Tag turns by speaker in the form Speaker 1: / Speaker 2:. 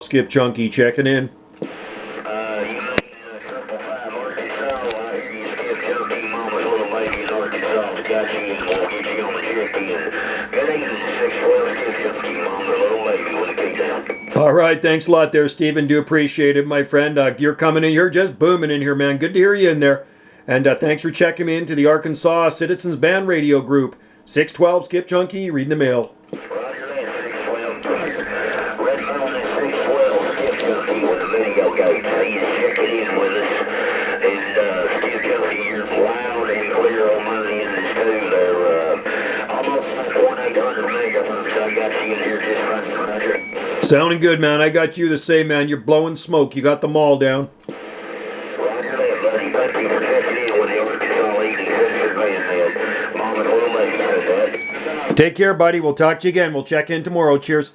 Speaker 1: Skip Chunky checking in. All right, thanks a lot there, Stephen. Do appreciate it, my friend. You're coming in. You're just booming in here, man. Good to hear you in there. And thanks for checking me into the Arkansas Citizens Band Radio Group. 612 Skip Chunky, reading the mail.
Speaker 2: Roger that, 612. Red phone is 612, Skip Chunky with the video gate. He's checking in with us. And Skip Chunky, you're loud and clear on my end too. They're almost like 1-800 megahertz. I got you in here just fine, Roger.
Speaker 1: Sounding good, man. I got you the same, man. You're blowing smoke. You got them all down.
Speaker 2: Roger that, buddy. Thank you for checking in with the Arkansas Evening Sister Band. Mom and little lady said that.
Speaker 1: Take care, buddy. We'll talk to you again. We'll check in tomorrow. Cheers.